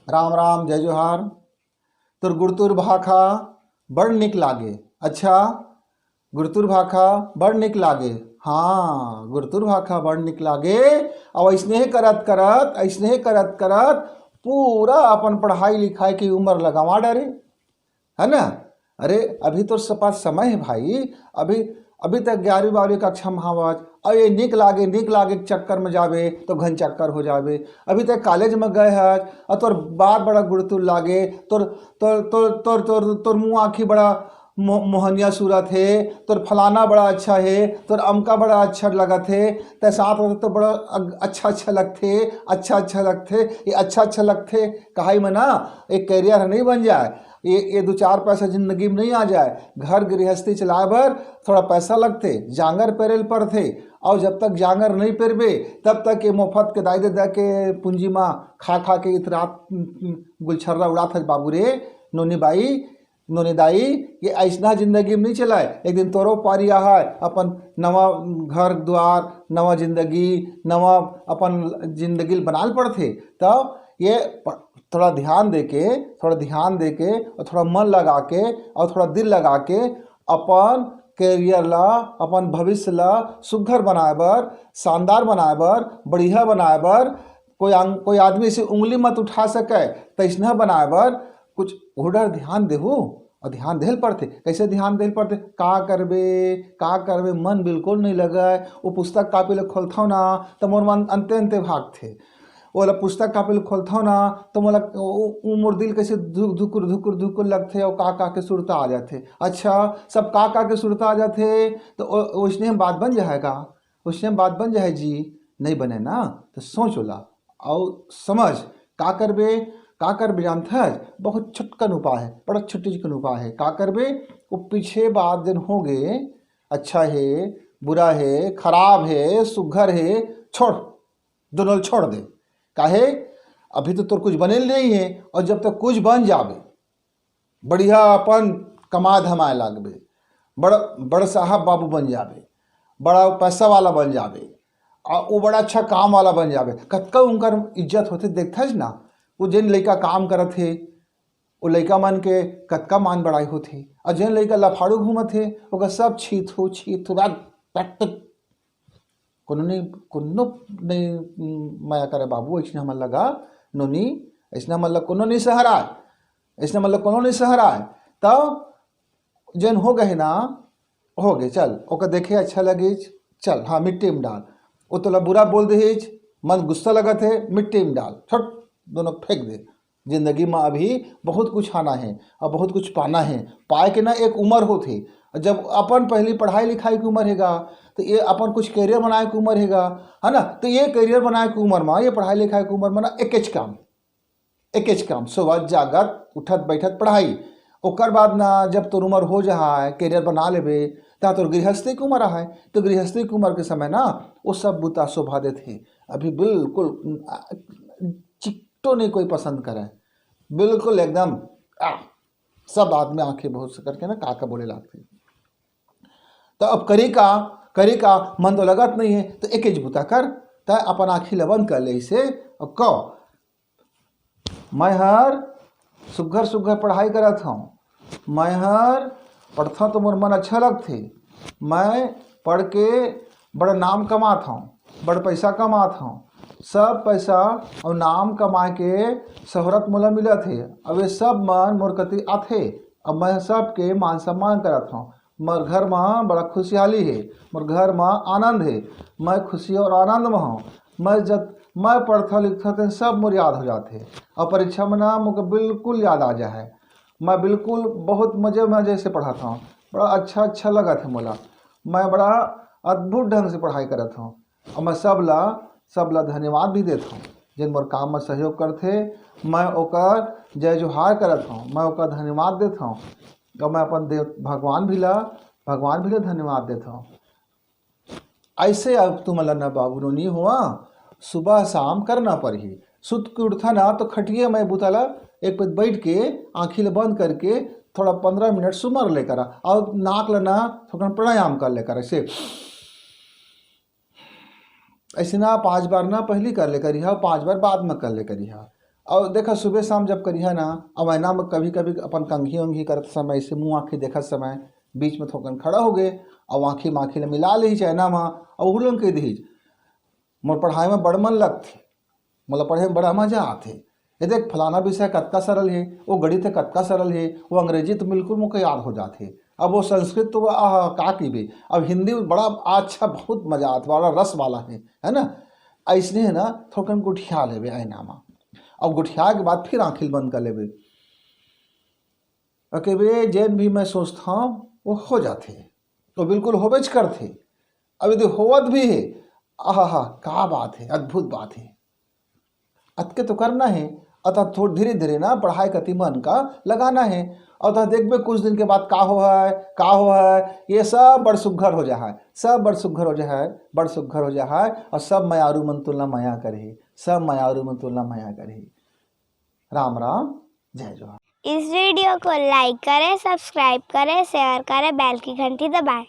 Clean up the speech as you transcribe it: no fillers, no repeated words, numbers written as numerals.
राम राम जय जोहार। तोर गुड़तुर भाखा बड़ निक लागे। अच्छा, गुड़तुर भाखा बड़ निक लागे। हाँ, गुड़तुर भाखा बड़ निक लागे। और ऐसने करत करत पूरा अपन पढ़ाई लिखाई की उम्र लगावा डरे, है ना। अरे अभी तो पास समय है भाई। अभी अभी तक 11वीं 12वीं कक्षा में हवत और ये निक लागे के चक्कर में जाबे तो घन चक्कर हो जाबे। अभी तक कॉलेज में गए है और तोर बात बड़ा गुड़तुल लागे। तोर तोर तोर तोर तोर तोर मुँह आँखी बड़ा मोहनिया सूरत है। तोर फलाना बड़ा अच्छा है, तोर अमका बड़ा अच्छा लगत है। ते साथ में तो बड़ा अच्छा लगते, अच्छा लगते। ये अच्छा लगते कहाई में ना एक कैरियर नहीं बन जाए। ये 2-4 पैसा जिंदगी में नहीं आ जाए। घर गृहस्थी चलाए बर थोड़ा पैसा लगते, जांगर पेरेल पड़ते। और जब तक जांगर नहीं पेरबे तब तक ये मुफ्त के दाई दे के पूंजी में खा के इतना गुलछर्रा उड़ात है बाबू रे। नोनी दाई ये ऐसा जिंदगी में नहीं चलाए। एक दिन तोरो पारी है अपन नवा घर द्वार, नवा जिंदगी, नवा अपन जिंदगी बनाल पड़ते। तो ये थोड़ा ध्यान दे के और थोड़ा मन लगा के और थोड़ा दिल लगा के अपन कैरियर ला, अपन भविष्य ला सुघर बनाए बर, शानदार बनाए बर, बढ़िया बनाए बर, कोई आदमी से उंगली मत उठा सके तैसना बनाए बर कुछ ओडर ध्यान देहू। और ध्यान देल पड़ते। कैसे ध्यान देल पड़ते? का करबे मन बिल्कुल नहीं लगा। वो पुस्तक कापी ले खोलता ना तो मोर मन अंते भागते। वो पुस्तक कापी खोलता ना तो मोला मोर दिल कैसे धुकुर लगते और का के सुरता आ जाते। अच्छा, सब का के सुरता आ जाते तो उसने बात बन जाएगा। उसने बात बन जाए जी, नहीं बने ना तो सोच ला और समझ का करबे जानता है। बहुत छुटकन उपाय है, बड़ा छोटी चिकन उपाय है। का करबे वो पीछे बात दिन हो गए, अच्छा है, बुरा है, खराब है, सुघर है, छोड़, दोनों छोड़ दे। काहे? अभी तो तोर कुछ बने नहीं है। और जब तक कुछ बन जाबे, बढ़िया अपन कमा धमाए लागबे, बड़ साहब बाबू बन जाबे, बड़ा पैसा वाला बन जाबे और वो बड़ा अच्छा काम वाला बन जाबे। कतका उनकर इज्जत होते देखता है ना। वो जिन लड़का काम करत थे वो लड़का मन के कतका मान बड़ाई होती। और जिन लड़का लफाड़ू घूमत थे ओकर सब छीत हो कोनो नहीं माया करे बाबू। ऐसा हमन लगा नोनी, ऐसा मतलब कोनो नहीं सहराए। तब जन हो गए ना, हो गए, चल ओकर देखे अच्छा लगे, चल हाँ मिट्टी में डाल। वो तो बुरा बोल दे, मन गुस्सा लगत है, मिट्टी में डाल, छट दोनों फेंक दे। जिंदगी में अभी बहुत कुछ आना है और बहुत कुछ पाना है। पाए के ना एक उम्र होती। जब अपन पहली पढ़ाई लिखाई की उम्र हैगा तो ये अपन कुछ करियर बनाए की उम्र हैगा, है ना। तो ये करियर बनाए की उम्र में, ये पढ़ाई लिखाई की उम्र में ना एक काम सुबह जागत उठत बैठत पढ़ाई। ओकर बाद ना जब तोर उम्र हो जाए करियर बना लेबे ता तोर गृहस्थी की उम्र है। तो गृहस्थी की उम्र के समय ना वो सब बुता शोभा देते। अभी बिल्कुल चिट्टो नहीं कोई पसंद करे, बिल्कुल एकदम सब आदमी आंखें बहुत से करके ना काका बोले लगते। तो अब करी का मन तो लगत नहीं है तो एक बुता कर तो अपन आँखी बंद कर ले इसे और कह मैं हर सुघर पढ़ाई करत हूँ, मैं हर पढ़ता तो मोर मन अच्छा लगते। मैं पढ़ के बड़ा नाम कमात हूँ, बड़ा पैसा कमात हूँ। सब पैसा और नाम कमा के शोहरत मोला मिलत है। अब ये सब मन मोर कति आथे। अब मैं सबके मान सम्मान करत हूँ। मोर घर में बड़ा खुशहाली है, मोर घर में आनंद है। मैं खुशी और आनंद में हूँ। मैं पढ़ता लिखता तो सब मोर याद हो जाते। और परीक्षा में ना मुझे बिल्कुल याद आ जाए। मैं बिल्कुल बहुत मज़े से पढ़ाता हूँ, बड़ा अच्छा लगा था मोला। मैं बड़ा अद्भुत ढंग से पढ़ाई करता हूँ। और मैं सबला धन्यवाद भी देता हूँ जिन मोर काम में सहयोग करते। मैं ओकर जय जोहार करता हूँ, मैं ओकर धन्यवाद देता हूँ। और मैं अपन भगवान भी ला धन्यवाद देता हूँ। ऐसे अब तुम ना बाबू नो नहीं हुआ, सुबह शाम करना पड़ी। सुत के उठता ना तो खटिए मैं बुतला एक पे बैठ के आँखी ले बंद करके थोड़ा 15 मिनट सुमर लेकर और नाक लेना थोड़ा प्राणायाम कर लेकर ऐसे ना 5 बार ना पहली कर ले करी 5 बार बाद में कर ले करी। और देखा सुबह शाम जब करिए ना, अब ऐना में कभी कभी अपन कंघी उंघी करते समय ऐसे मुँह आँखें देखत समय बीच में थोकन खड़ा हो गए और आँखी माखी ले मिला ली चैना में और उलन कह दी मोर पढ़ाई में बड़ मन लगथे, मोला पढ़े में बड़ा मजा आथे। ये देख फलाना विषय कतका सरल है, वो गणित कतका सरल है, वो अंग्रेजी तो बिल्कुल मुझे याद हो जाते, अब वो संस्कृत तो आह का कीबे, अब हिंदी बड़ा अच्छा बहुत मजा आता, बड़ा रस वाला है ना। ऐसने है ना थोड़कन गुठिया लेवे ऐना में, और गुठिया के बाद फिर आँखिल बंद कर लेवे, अकेबे जैन भी मैं सोचता हूँ वो हो जाते, तो बिल्कुल होबेच करते। अब यदि होवत भी है, आहा का बात है, अद्भुत बात है। अतके तो करना है, अतः थोड़ा धीरे धीरे ना पढ़ाई का मन का लगाना है, और देखबे कुछ दिन के बाद का हो है, ये सब बड़ सुघर हो जाए, सब बड़ सुघर हो जाए, बड़ सुघर हो जाए, और सब मयारू मन तुलना माया करे, सब मयारू मन तुलना माया करे। राम राम, जय जोहार। इस वीडियो को लाइक करें, सब्सक्राइब करें, शेयर करें, बेल की घंटी दबाएं।